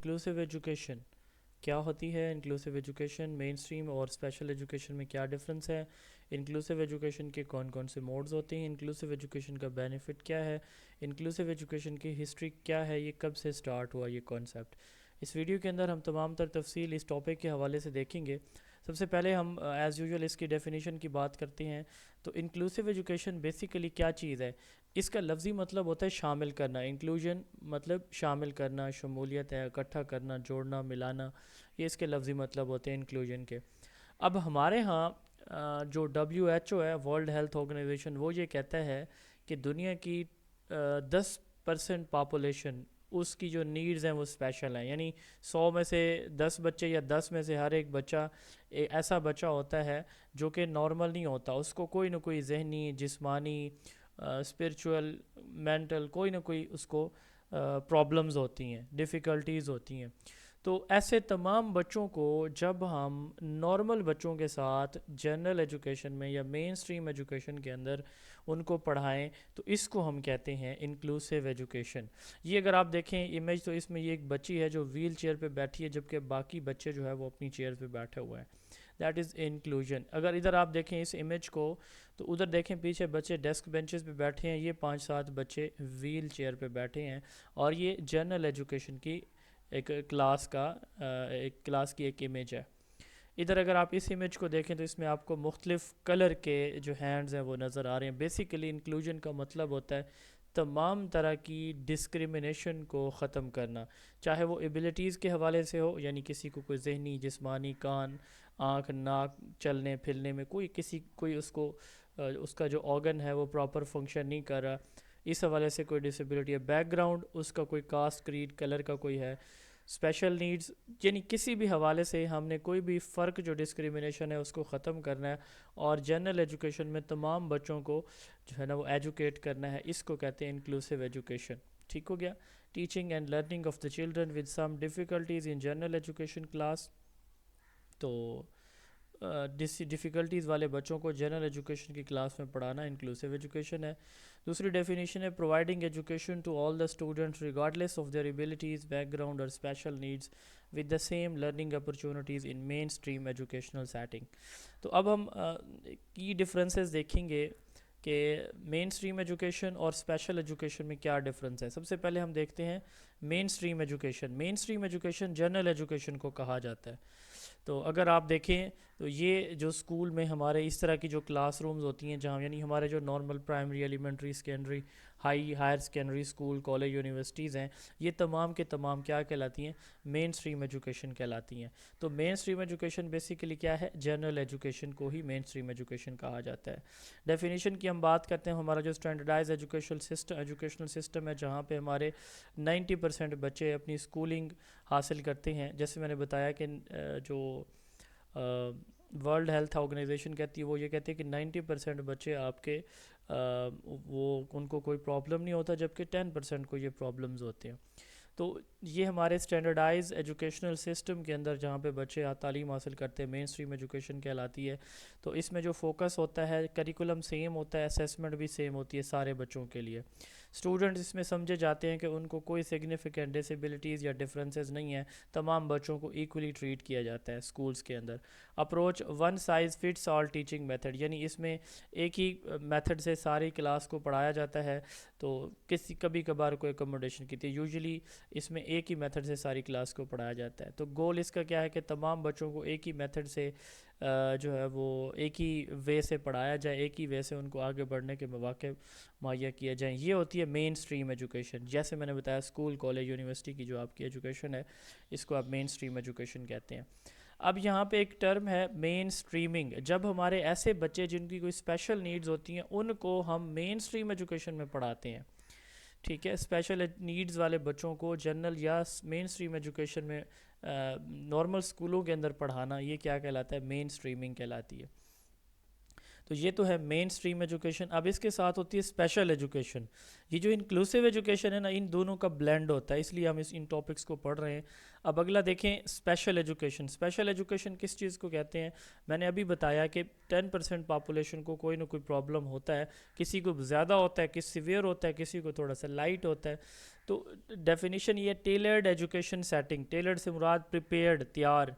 Inclusive education کیا ہوتی ہے؟ انکلوسیو ایجوکیشن مین اسٹریم اور اسپیشل ایجوکیشن میں کیا ڈفرنس ہے؟ انکلوسیو ایجوکیشن کے کون کون سے موڈز ہوتے ہیں؟ انکلوسیو ایجوکیشن کا بینیفٹ کیا ہے؟ انکلوسیو ایجوکیشن کی ہسٹری کیا ہے؟ یہ کب سے سٹارٹ ہوا یہ کانسیپٹ؟ اس ویڈیو کے اندر ہم تمام تر تفصیل اس ٹاپک کے حوالے سے دیکھیں گے۔ سب سے پہلے ہم ایز یوزول اس کی ڈیفینیشن کی بات کرتے ہیں۔ تو انکلوسیو ایجوکیشن بیسیکلی کیا چیز ہے؟ اس کا لفظی مطلب ہوتا ہے شامل کرنا۔ انکلوژن مطلب شامل کرنا، شمولیت ہے، اکٹھا کرنا، جوڑنا، ملانا، یہ اس کے لفظی مطلب ہوتے ہیں انکلوژن کے۔ اب ہمارے ہاں جو WHO ہے، ورلڈ ہیلتھ آرگنائزیشن، وہ یہ کہتا ہے کہ دنیا کی 10% پاپولیشن، اس کی جو نیڈز ہیں وہ اسپیشل ہیں، یعنی 100 میں سے 10 بچے یا 10 میں سے ہر ایک بچہ ایسا بچہ ہوتا ہے جو کہ نارمل نہیں ہوتا، اس کو کوئی نہ کوئی ذہنی، جسمانی، اسپرچول، مینٹل، کوئی نہ کوئی اس کو پرابلمز ہوتی ہیں، ڈیفیکلٹیز ہوتی ہیں۔ تو ایسے تمام بچوں کو جب ہم نارمل بچوں کے ساتھ جنرل ایجوکیشن میں یا مین اسٹریم ایجوکیشن کے اندر ان کو پڑھائیں تو اس کو ہم کہتے ہیں انکلوسیو ایجوکیشن۔ یہ اگر آپ دیکھیں امیج تو اس میں یہ ایک بچی ہے جو ویل چیئر پہ بیٹھی ہے، جبکہ باقی بچے جو ہے وہ اپنی چیئر پہ بیٹھے ہوئے ہیں۔ That is inclusion. اگر ادھر آپ دیکھیں اس امیج کو تو ادھر دیکھیں پیچھے بچے ڈیسک بینچز پہ بیٹھے ہیں، یہ 5-7 بچے ویل چیئر پہ بیٹھے ہیں، اور یہ جنرل ایجوکیشن کی ایک کلاس کی ایک امیج ہے۔ ادھر اگر آپ اس امیج کو دیکھیں تو اس میں آپ کو مختلف کلر کے جو ہینڈز ہیں وہ نظر آ رہے ہیں۔ بیسیکلی انکلوژن کا مطلب ہوتا ہے تمام طرح کی ڈسکریمنیشن کو ختم کرنا، چاہے وہ ایبلٹیز کے حوالے سے ہو، یعنی کسی کو کوئی ذہنی، جسمانی، کان، آنکھ، ناک، چلنے پھرنے میں کوئی اس کا جو آرگن ہے وہ پراپر فنکشن نہیں کر رہا، اس حوالے سے کوئی ڈسیبلٹی ہے، بیک گراؤنڈ اس کا کوئی کاسٹ، کریڈ، کلر کا کوئی ہے، اسپیشل نیڈز، یعنی کسی بھی حوالے سے ہم نے کوئی بھی فرق جو ڈسکریمنیشن ہے اس کو ختم کرنا ہے، اور جنرل ایجوکیشن میں تمام بچوں کو جو ہے نا وہ ایجوکیٹ کرنا ہے، اس کو کہتے ہیں انکلوسیو ایجوکیشن۔ ٹھیک ہو گیا؟ Teaching and learning of the children with some difficulties in general education class. تو ڈیفیکلٹیز والے بچوں کو جنرل ایجوکیشن کی کلاس میں پڑھانا انکلوسیو ایجوکیشن ہے۔ دوسری ڈیفینیشن ہے providing education to all the students regardless of their abilities, background اور special needs with the same learning opportunities in mainstream educational setting. تو اب ہم کی ڈفرینسز دیکھیں گے کہ مین اسٹریم ایجوکیشن اور اسپیشل ایجوکیشن میں کیا ڈفرینس ہے۔ سب سے پہلے ہم دیکھتے ہیں مین اسٹریم ایجوکیشن۔ مین اسٹریم ایجوکیشن جنرل ایجوکیشن کو کہا جاتا ہے۔ تو اگر آپ دیکھیں تو یہ جو اسکول میں ہمارے اس طرح کی جو کلاس رومز ہوتی ہیں، جہاں یعنی ہمارے جو normal primary, elementary, secondary, higher secondary school, college, universities ہیں، یہ تمام کے تمام کیا کہلاتی ہیں؟ مین اسٹریم ایجوکیشن کہلاتی ہیں۔ تو مین اسٹریم ایجوکیشن بیسیکلی کیا ہے؟ جنرل ایجوکیشن کو ہی مین اسٹریم ایجوکیشن کہا جاتا ہے۔ ڈیفینیشن کی ہم بات کرتے ہیں، ہمارا جو اسٹینڈرڈائز ایجوکیشنل سسٹم ہے، جہاں پہ ہمارے 90% بچے اپنی اسکولنگ حاصل کرتے ہیں۔ جیسے میں نے بتایا کہ جو ورلڈ ہیلتھ آرگنائزیشن کہتی ہے، وہ یہ کہتی ہے کہ 90% بچے آپ کے ان کو کوئی پرابلم نہیں ہوتا، جبکہ 10% کو یہ پرابلمز ہوتے ہیں۔ تو یہ ہمارے اسٹینڈرڈائز ایجوکیشنل سسٹم کے اندر جہاں پہ بچے تعلیم حاصل کرتے ہیں، مین اسٹریم ایجوکیشن کہلاتی ہے۔ تو اس میں جو فوکس ہوتا ہے، کریکولم سیم ہوتا ہے، اسیسمنٹ بھی سیم ہوتی ہے سارے بچوں کے لیے۔ اسٹوڈنٹس اس میں سمجھے جاتے ہیں کہ ان کو کوئی سگنیفیکنٹ ڈسیبلٹیز یا ڈفرینسز نہیں ہیں، تمام بچوں کو ایکولی ٹریٹ کیا جاتا ہے اسکولز کے اندر۔ Approach one size فٹس all teaching method, یعنی اس میں ایک ہی میتھڈ سے ساری کلاس کو پڑھایا جاتا ہے۔ تو کبھی کبھار کوئی اکوموڈیشن کی تھی، یوزلی اس میں ایک ہی میتھڈ سے ساری کلاس کو پڑھایا جاتا ہے۔ تو گول اس کا کیا ہے کہ تمام بچوں کو ایک ہی میتھڈ سے جو ہے وہ ایک ہی وے سے پڑھایا جائے، ایک ہی وے سے ان کو آگے بڑھنے کے مواقع مہیا کیے جائیں۔ یہ ہوتی ہے مین اسٹریم ایجوکیشن۔ جیسے میں نے بتایا اسکول، کالج، یونیورسٹی کی جو آپ کی ایجوکیشن ہے، اس کو آپ مین اسٹریم ایجوکیشن کہتے ہیں۔ اب یہاں پہ ایک ٹرم ہے مین اسٹریمنگ۔ جب ہمارے ایسے بچے جن کی کوئی اسپیشل نیڈز ہوتی ہیں، ان کو ہم مین اسٹریم ایجوکیشن میں پڑھاتے ہیں۔ ٹھیک ہے، اسپیشل نیڈز والے بچوں کو جنرل یا مین اسٹریم ایجوکیشن میں نارمل اسکولوں کے اندر پڑھانا، یہ کیا کہلاتا ہے؟ مین اسٹریمنگ کہلاتی ہے۔ تو یہ تو ہے مین اسٹریم ایجوکیشن۔ اب اس کے ساتھ ہوتی ہے اسپیشل ایجوکیشن۔ یہ جو انکلوسیو ایجوکیشن ہے نا، ان دونوں کا بلینڈ ہوتا ہے، اس لیے ہم ان ٹاپکس کو پڑھ رہے ہیں۔ اب اگلا دیکھیں اسپیشل ایجوکیشن۔ اسپیشل ایجوکیشن کس چیز کو کہتے ہیں؟ میں نے ابھی بتایا کہ 10% پاپولیشن کو کوئی نہ کوئی پرابلم ہوتا ہے، کسی کو زیادہ ہوتا ہے، کسی سیویئر ہوتا ہے، کسی کو تھوڑا سا لائٹ ہوتا ہے۔ تو ڈیفینیشن یہ ٹیلرڈ ایجوکیشن سیٹنگ، ٹیلرڈ سے مراد پریپیئرڈ، تیار،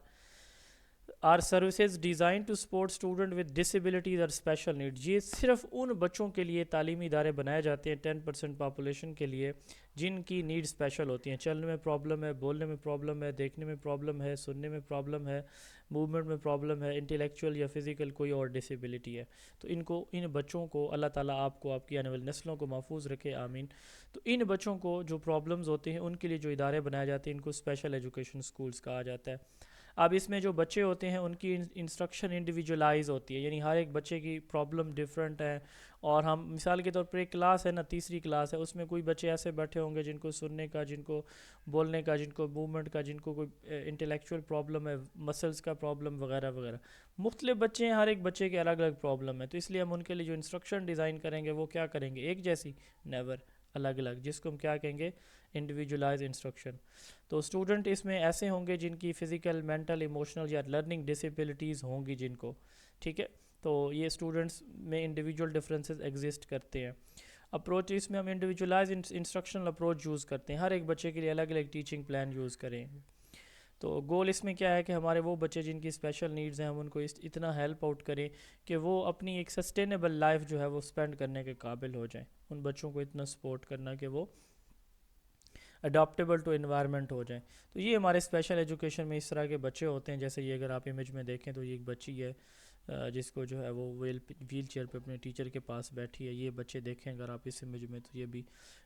are services design to support student with disabilities اور اسپیشل نیڈ، یہ صرف ان بچوں کے لیے تعلیمی ادارے بنائے جاتے ہیں 10% پاپولیشن کے لیے جن کی نیڈ اسپیشل ہوتی ہیں، چلنے میں پرابلم ہے، بولنے میں پرابلم ہے، دیکھنے میں پرابلم ہے، سننے میں پرابلم ہے، موومنٹ میں پرابلم ہے، انٹیلیکچوئل یا فزیکل کوئی اور ڈسیبلٹی ہے، تو ان بچوں کو اللہ تعالیٰ آپ کو، آپ کی آنے والی نسلوں کو محفوظ رکھے، آمین۔ تو ان بچوں کو جو پرابلمز ہوتے ہیں ان کے لیے جو ادارے بنائے جاتے ہیں ان کو اسپیشل ایجوکیشن اسکولز کہا جاتا ہے۔ اب اس میں جو بچے ہوتے ہیں ان کی انسٹرکشن انڈیویجولائز ہوتی ہے، یعنی ہر ایک بچے کی پرابلم ڈیفرنٹ ہے، اور ہم مثال کے طور پر ایک کلاس ہے نا، تیسری کلاس ہے، اس میں کوئی بچے ایسے بیٹھے ہوں گے جن کو سننے کا، جن کو بولنے کا، جن کو موومنٹ کا، جن کو کوئی انٹلیکچوئل پرابلم ہے، مسلز کا پرابلم وغیرہ وغیرہ، مختلف بچے ہیں، ہر ایک بچے کے الگ الگ پرابلم ہے، تو اس لیے ہم ان کے لیے جو انسٹرکشن ڈیزائن کریں گے وہ کیا کریں گے، ایک جیسی، نیور، الگ الگ، جس کو ہم کیا کہیں گے، انڈیویجولائز انسٹرکشن۔ تو اسٹوڈنٹ اس میں ایسے ہوں گے جن کی فزیکل، مینٹل، ایموشنل یا لرننگ ڈسیبلٹیز ہوں گی جن کو، ٹھیک ہے، تو یہ اسٹوڈنٹس میں انڈیویجول ڈفرینسز ایگزسٹ کرتے ہیں۔ اپروچ اس میں ہم انڈیویجولائز انسٹرکشنل اپروچ یوز کرتے ہیں، ہر ایک بچے کے لیے الگ الگ ٹیچنگ پلان یوز کریں۔ تو گول اس میں کیا ہے کہ ہمارے وہ بچے جن کی اسپیشل نیڈز ہیں ہم ان کو اتنا ہیلپ آؤٹ کریں کہ وہ اپنی ایک سسٹینیبل لائف جو ہے وہ اسپینڈ کرنے کے قابل ہو جائیں، ان بچوں کو اتنا سپورٹ کرنا کہ وہ اڈاپٹیبل ٹو انوائرمنٹ ہو جائیں۔ تو یہ ہمارے اسپیشل ایجوکیشن میں اس طرح کے بچے ہوتے ہیں، جیسے یہ اگر آپ امیج میں دیکھیں تو یہ ایک بچی ہے جس کو جو ہے وہ ویل چیئر پہ اپنے ٹیچر کے پاس بیٹھی ہے، یہ بچے دیکھیں اگر آپ اس امیج میں تو یہ بھی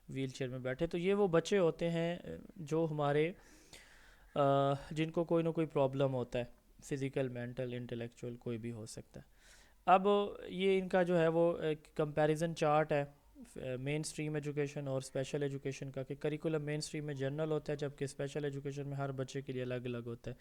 ویل چیئر میں بیٹھے، تو یہ وہ بچے ہوتے ہیں جو ہمارے جن کو کوئی نہ کوئی پرابلم ہوتا ہے، فزیکل، مینٹل، انٹلیکچوئل، کوئی بھی ہو سکتا ہے۔ اب یہ ان کا جو ہے وہ کمپیریزن چارٹ ہے مین اسٹریم ایجوکیشن اور اسپیشل ایجوکیشن کا، کہ کریکولم مین اسٹریم میں جنرل ہوتا ہے جبکہ اسپیشل ایجوکیشن میں ہر بچے کے لیے الگ الگ ہوتا ہے۔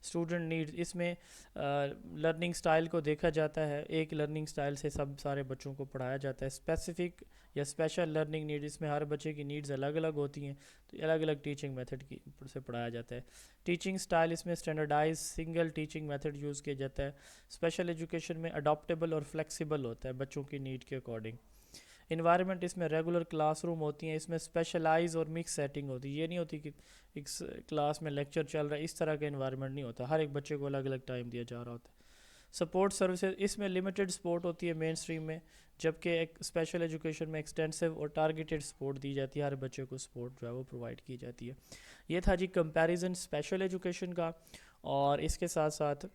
اسٹوڈنٹ نیڈ، اس میں لرننگ سٹائل کو دیکھا جاتا ہے، ایک لرننگ سٹائل سے سارے بچوں کو پڑھایا جاتا ہے۔ اسپیسیفک یا اسپیشل لرننگ نیڈ، اس میں ہر بچے کی نیڈز الگ الگ ہوتی ہیں، تو الگ الگ ٹیچنگ میتھڈ کی سے پڑھایا جاتا ہے۔ ٹیچنگ سٹائل، اس میں standardise single teaching method use کیا جاتا ہے۔ اسپیشل ایجوکیشن میں اڈاپٹیبل اور فلیکسیبل ہوتا ہے بچوں کی نیڈ کے اکارڈنگ۔ انوائرمنٹ، اس میں ریگولر کلاس روم ہوتی ہیں، اس میں اسپیشلائز اور مکس سیٹنگ ہوتی ہے، یہ نہیں ہوتی کہ ایک کلاس میں لیکچر چل رہا ہے، اس طرح کا انوائرمنٹ نہیں ہوتا، ہر ایک بچے کو الگ الگ ٹائم دیا جا رہا ہوتا ہے۔ سپورٹ سروسز، اس میں لمیٹڈ سپورٹ ہوتی ہے مین اسٹریم میں، جبکہ ایک اسپیشل ایجوکیشن میں ایکسٹینسو اور ٹارگیٹڈ سپورٹ دی جاتی ہے، ہر بچے کو سپورٹ جو ہے وہ پرووائڈ کی جاتی ہے۔ یہ تھا جی کمپیریزن اسپیشل ایجوکیشن کا اور اس کے ساتھ ساتھ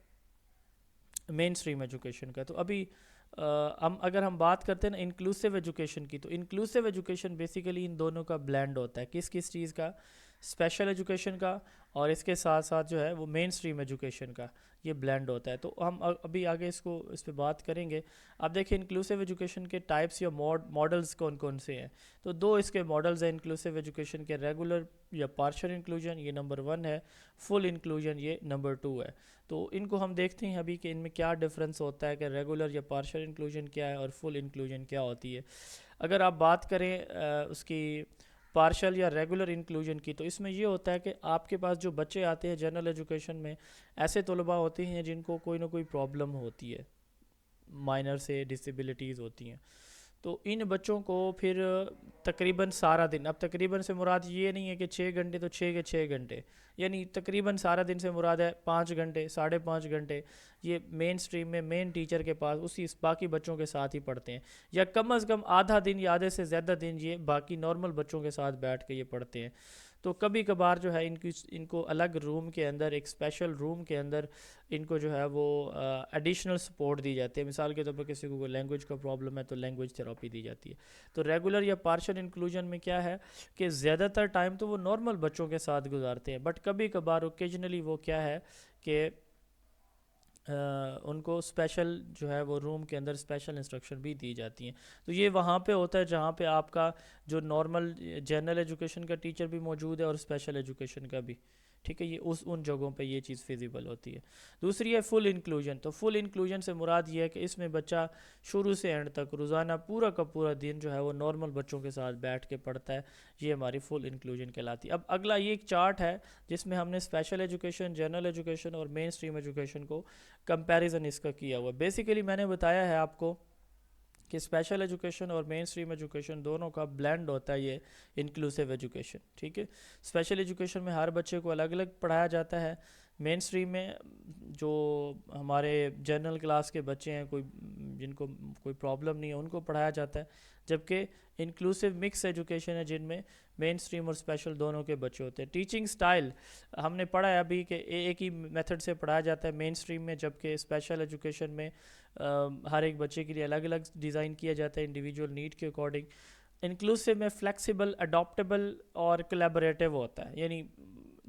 مین اسٹریم ایجوکیشن کا۔ تو ابھی اگر ہم بات کرتے ہیں نا انکلوسیو ایجوکیشن کی، تو انکلوسیو ایجوکیشن بیسیکلی ان دونوں کا بلینڈ ہوتا ہے، کس چیز کا، اسپیشل ایجوکیشن کا اور اس کے ساتھ ساتھ جو ہے وہ مین اسٹریم ایجوکیشن کا، یہ بلینڈ ہوتا ہے۔ تو ہم ابھی آگے اس پہ بات کریں گے۔ اب دیکھیں انکلوسیو ایجوکیشن کے ٹائپس یا ماڈلز کون کون سے ہیں، تو دو اس کے ماڈلز ہیں انکلوسیو ایجوکیشن کے، ریگولر یا پارشل انکلوژن، یہ نمبر 1 ہے، فل انکلوژن یہ نمبر 2 ہے۔ تو ان کو ہم دیکھتے ہیں ابھی کہ ان میں کیا ڈفرینس ہوتا ہے، کہ ریگولر یا پارشل انکلوژن کیا ہے اور فل انکلوژن کیا ہوتی ہے۔ اگر آپ بات کریں اس کی پارشل یا ریگولر انکلوژن کی، تو اس میں یہ ہوتا ہے کہ آپ کے پاس جو بچے آتے ہیں جنرل ایجوکیشن میں، ایسے طلباء ہوتے ہیں جن کو کوئی نہ کوئی پرابلم ہوتی ہے، مائنر سے ڈسیبلٹیز ہوتی ہیں، تو ان بچوں کو پھر تقریباً سارا دن، اب تقریباً سے مراد یہ نہیں ہے کہ 6 گھنٹے تو 6 کے 6 گھنٹے، یعنی تقریباً سارا دن سے مراد ہے 5 گھنٹے، 5.5 گھنٹے یہ مین اسٹریم میں مین ٹیچر کے پاس اسی باقی بچوں کے ساتھ ہی پڑھتے ہیں، یا کم از کم آدھا دن یا آدھے سے زیادہ دن یہ باقی نارمل بچوں کے ساتھ بیٹھ کے یہ پڑھتے ہیں۔ تو کبھی کبھار جو ہے ان کو الگ روم کے اندر، ایک اسپیشل روم کے اندر ان کو جو ہے وہ ایڈیشنل سپورٹ دی جاتی ہے، مثال کے طور پر کسی کو کوئی لینگویج کا پرابلم ہے تو لینگویج تھراپی دی جاتی ہے۔ تو ریگولر یا پارشل انکلوژن میں کیا ہے کہ زیادہ تر ٹائم تو وہ نارمل بچوں کے ساتھ گزارتے ہیں، بٹ کبھی کبھار اوکیجنلی وہ کیا ہے کہ ان کو اسپیشل جو ہے وہ روم کے اندر اسپیشل انسٹرکشن بھی دی جاتی ہیں۔ تو یہ وہاں پہ ہوتا ہے جہاں پہ آپ کا جو نارمل جنرل ایجوکیشن کا ٹیچر بھی موجود ہے اور اسپیشل ایجوکیشن کا بھی، ٹھیک ہے، یہ ان جگہوں پہ یہ چیز فیزیبل ہوتی ہے۔ دوسری ہے فل انکلوژن، تو فل انکلوژن سے مراد یہ ہے کہ اس میں بچہ شروع سے اینڈ تک روزانہ پورا کا پورا دن جو ہے وہ نارمل بچوں کے ساتھ بیٹھ کے پڑھتا ہے، یہ ہماری فل انکلوژن کہلاتی ہے۔ اب اگلا یہ ایک چارٹ ہے جس میں ہم نے اسپیشل ایجوکیشن، جنرل ایجوکیشن اور مین اسٹریم ایجوکیشن کو کمپیریزن اس کا کیا ہوا۔ بیسیکلی میں نے بتایا ہے آپ کو کہ اسپیشل ایجوکیشن اور مین اسٹریم ایجوکیشن دونوں کا بلینڈ ہوتا ہے یہ انکلوسیو ایجوکیشن. ٹھیک ہے, اسپیشل ایجوکیشن میں ہر بچے کو الگ الگ پڑھایا جاتا ہے. مین اسٹریم میں جو ہمارے جنرل کلاس کے بچے ہیں, جن کو کوئی پرابلم نہیں ہے, ان کو پڑھایا جاتا ہے. جبکہ انکلوسیو مکس ایجوکیشن ہے جن میں مین اسٹریم اور اسپیشل دونوں کے بچے ہوتے ہیں. ٹیچنگ سٹائل ہم نے پڑھا ہے ابھی کہ ایک ہی میتھڈ سے پڑھایا جاتا ہے مین اسٹریم میں, جبکہ اسپیشل ایجوکیشن میں ہر ایک بچے کے لیے الگ الگ ڈیزائن کیا جاتا ہے انڈیویجول نیڈ کے اکارڈنگ. انکلوسیو میں فلیکسیبل, اڈاپٹیبل اور کولیبریٹیو ہوتا ہے, یعنی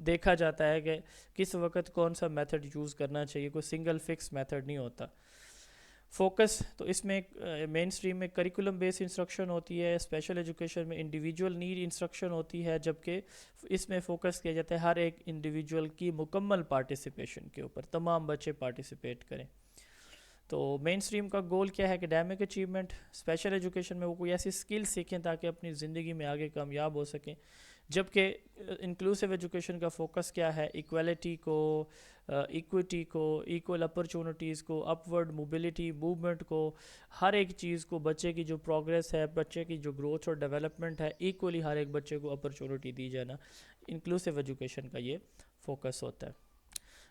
دیکھا جاتا ہے کہ کس وقت کون سا میتھڈ یوز کرنا چاہیے, کوئی سنگل فکس میتھڈ نہیں ہوتا. فوکس تو اس میں مین اسٹریم میں کریکولم بیس انسٹرکشن ہوتی ہے, اسپیشل ایجوکیشن میں انڈیویجول نیڈ انسٹرکشن ہوتی ہے, جبکہ اس میں فوکس کیا جاتا ہے ہر ایک انڈیویجول کی مکمل پارٹیسپیشن کے اوپر, تمام بچے پارٹیسپیٹ کریں. تو مین اسٹریم کا گول کیا ہے, اکیڈیمک اچیومنٹ. اسپیشل ایجوکیشن میں وہ کوئی ایسی اسکل سیکھیں تاکہ اپنی زندگی میں آگے کامیاب ہو سکیں. جبکہ انکلوسیو ایجوکیشن کا فوکس کیا ہے, ایکویلٹی کو, ایکویٹی کو, ایکول اپرچونٹیز کو, اپورڈ موبلٹی, موومنٹ کو, ہر ایک چیز کو, بچے کی جو پروگریس ہے, بچے کی جو گروتھ اور ڈیولپمنٹ ہے, ایکولی ہر ایک بچے کو اپرچونٹی دی جانا, انکلوسیو ایجوکیشن کا یہ فوکس ہوتا ہے.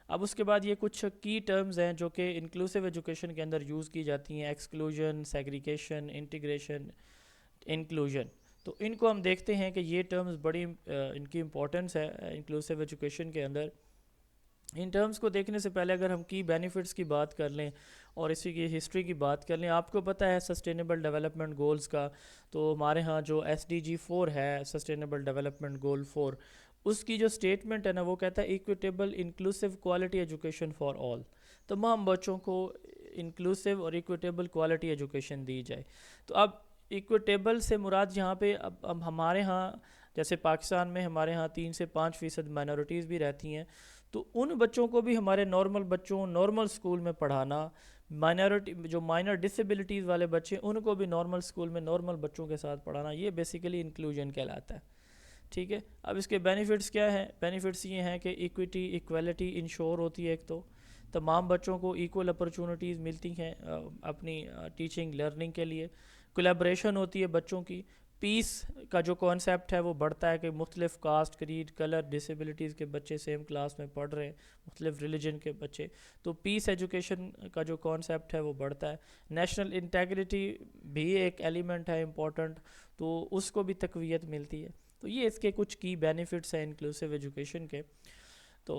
اب اس کے بعد یہ کچھ کی ٹرمز ہیں جو کہ انکلوسیو ایجوکیشن کے اندر یوز کی جاتی ہیں, ایکسکلوژن, سیگریگیشن, انٹیگریشن, انکلوژن. تو ان کو ہم دیکھتے ہیں کہ یہ ٹرمز بڑی ان کی امپورٹنس ہے انکلوسیو ایجوکیشن کے اندر. ان ٹرمز کو دیکھنے سے پہلے اگر ہم کی بینیفٹس کی بات کر لیں اور اسی کی ہسٹری کی بات کر لیں, آپ کو پتہ ہے سسٹینیبل ڈیولپمنٹ گولز کا, تو ہمارے ہاں جو SDG 4 ہے, سسٹینیبل ڈیولپمنٹ گول 4, اس کی جو اسٹیٹمنٹ ہے نا, وہ کہتا ہے equitable inclusive quality education for all. تمام بچوں کو انکلوسیو اور ایکویٹیبل کوالٹی ایجوکیشن دی جائے. تو اب ایکویٹیبل سے مراد یہاں پہ اب ہمارے ہاں جیسے پاکستان میں ہمارے ہاں 3 سے 5% مائنورٹیز بھی رہتی ہیں, تو ان بچوں کو بھی ہمارے نارمل بچوں, نارمل اسکول میں پڑھانا. مائنورٹی جو مائنر ڈسیبلٹیز والے بچے, ان کو بھی نارمل اسکول میں نارمل بچوں کے ساتھ پڑھانا, یہ بیسیکلی انکلوژن کہلاتا ہے. ٹھیک ہے, اب اس کے بینیفٹس کیا ہیں؟ بینیفٹس یہ ہیں کہ ایکویٹی, ایکویلٹی انشور ہوتی ہے. ایک تو تمام بچوں کو ایکول اپرچونٹیز ملتی ہیں اپنی ٹیچنگ لرننگ کے لیے. کولیبریشن ہوتی ہے بچوں کی. پیس کا جو کانسیپٹ ہے وہ بڑھتا ہے کہ مختلف کاسٹ, کریڈ, کلر, ڈسیبلٹیز کے بچے سیم کلاس میں پڑھ رہے ہیں, مختلف ریلیجن کے بچے, تو پیس ایجوکیشن کا جو کانسیپٹ ہے وہ بڑھتا ہے. نیشنل انٹیگریٹی بھی ایک ایلیمنٹ ہے امپورٹنٹ, تو اس کو بھی تقویت ملتی ہے. تو یہ اس کے کچھ کی بینیفٹس ہیں انکلوسیو ایجوکیشن کے. تو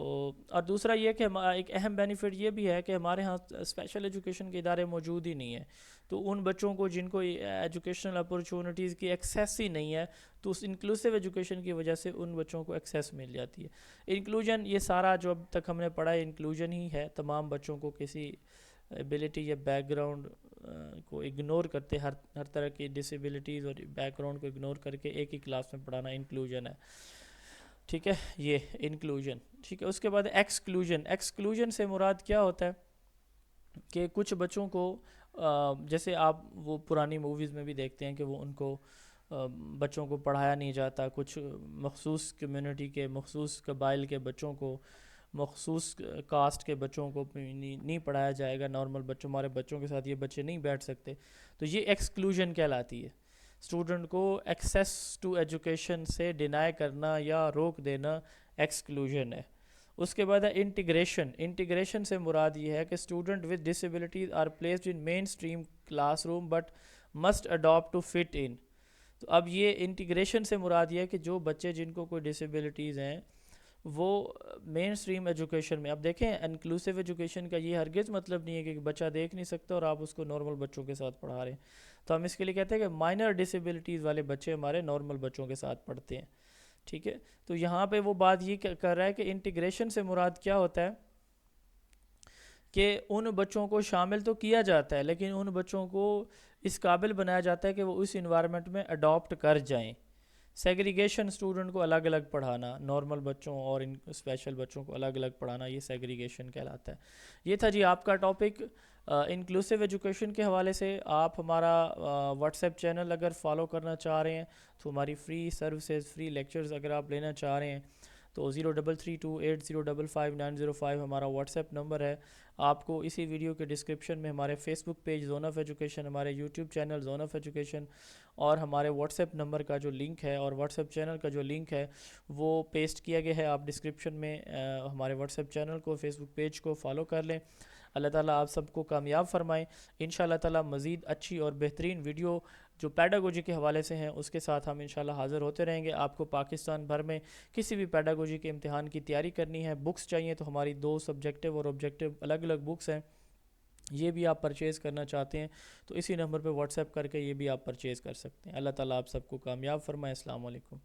اور دوسرا یہ کہ ایک اہم بینیفٹ یہ بھی ہے کہ ہمارے ہاں اسپیشل ایجوکیشن کے ادارے موجود ہی نہیں ہیں, تو ان بچوں کو جن کو ایجوکیشنل اپرچونٹیز کی ایکسیس ہی نہیں ہے, تو اس انکلوسیو ایجوکیشن کی وجہ سے ان بچوں کو ایکسیس مل جاتی ہے. انکلوژن, یہ سارا جو اب تک ہم نے پڑھا ہے انکلوژن ہی ہے. تمام بچوں کو کسی ایبلٹی یا بیک گراؤنڈ کو اگنور کرتے, ہر طرح کی ڈسیبلٹیز اور بیک گراؤنڈ کو اگنور کر کے ایک ہی کلاس میں پڑھانا انکلوژن ہے. ٹھیک ہے, یہ انکلوژن. ٹھیک ہے, اس کے بعد ایکسکلوژن. ایکسکلوژن سے مراد کیا ہوتا ہے کہ کچھ بچوں کو جیسے آپ وہ پرانی موویز میں بھی دیکھتے ہیں کہ وہ ان کو بچوں کو پڑھایا نہیں جاتا, کچھ مخصوص کمیونٹی کے, مخصوص قبائل کے بچوں کو, مخصوص کاسٹ کے بچوں کو نہیں پڑھایا جائے گا, نارمل بچوں, ہمارے بچوں کے ساتھ یہ بچے نہیں بیٹھ سکتے. تو یہ ایکسکلوژن کہلاتی ہے. اسٹوڈنٹ کو ایکسیس ٹو ایجوکیشن سے ڈینائی کرنا یا روک دینا ایکسکلوژن ہے. اس کے بعد ہے انٹیگریشن. انٹیگریشن سے مراد یہ ہے کہ student with disabilities are placed in mainstream classroom but must adapt to fit in. تو اب یہ انٹیگریشن سے مراد یہ ہے کہ جو بچے جن کو کوئی ڈسیبلٹیز ہیں وہ مین اسٹریم ایجوکیشن میں, اب دیکھیں انکلوسیو ایجوکیشن کا یہ ہرگز مطلب نہیں ہے کہ بچہ دیکھ نہیں سکتا اور آپ اس کو نارمل بچوں کے ساتھ پڑھا رہے ہیں. تو ہم اس کے لیے کہتے ہیں کہ مائنر ڈسیبلٹیز والے بچے ہمارے نارمل بچوں کے ساتھ پڑھتے ہیں. ٹھیک ہے, تو یہاں پہ وہ بات یہ کر رہا ہے کہ انٹیگریشن سے مراد کیا ہوتا ہے کہ ان بچوں کو شامل تو کیا جاتا ہے لیکن ان بچوں کو اس قابل بنایا جاتا ہے کہ وہ اس انوائرمنٹ میں اڈاپٹ کر جائیں. سیگریگیشن, اسٹوڈنٹ کو الگ الگ پڑھانا, نارمل بچوں اور ان اسپیشل بچوں کو الگ الگ پڑھانا, یہ سیگریگیشن کہلاتا ہے. یہ تھا جی آپ کا ٹاپک انکلوسیو ایجوکیشن کے حوالے سے. آپ ہمارا واٹس ایپ چینل اگر فالو کرنا چاہ رہے ہیں تو ہماری فری سروسز, فری لیکچرز اگر آپ لینا چاہ رہے ہیں تو 033280559505 ہمارا واٹس ایپ نمبر ہے. آپ کو اسی ویڈیو کے ڈسکرپشن میں ہمارے Facebook page zone of education, ہمارے YouTube channel zone of education اور ہمارے واٹس ایپ نمبر کا جو لنک ہے اور واٹس ایپ چینل کا جو لنک ہے وہ پیسٹ کیا گیا ہے. آپ ڈسکرپشن میں ہمارے واٹس ایپ چینل کو، فیس بک پیج کو فالو کر لیں. اللہ تعالیٰ آپ سب کو کامیاب فرمائیں. انشاءاللہ تعالیٰ مزید اچھی اور بہترین ویڈیو جو پیڈاگوجی کے حوالے سے ہیں اس کے ساتھ ہم انشاءاللہ حاضر ہوتے رہیں گے. آپ کو پاکستان بھر میں کسی بھی پیڈاگوجی کے امتحان کی تیاری کرنی ہے، بکس چاہیے تو ہماری 2 سبجیکٹیو اور آبجیکٹیو الگ الگ بکس ہیں، یہ بھی آپ پرچیز کرنا چاہتے ہیں تو اسی نمبر پہ واٹس ایپ کر کے یہ بھی آپ پرچیز کر سکتے ہیں. اللہ تعالیٰ آپ سب کو کامیاب فرمائے. السلام علیکم.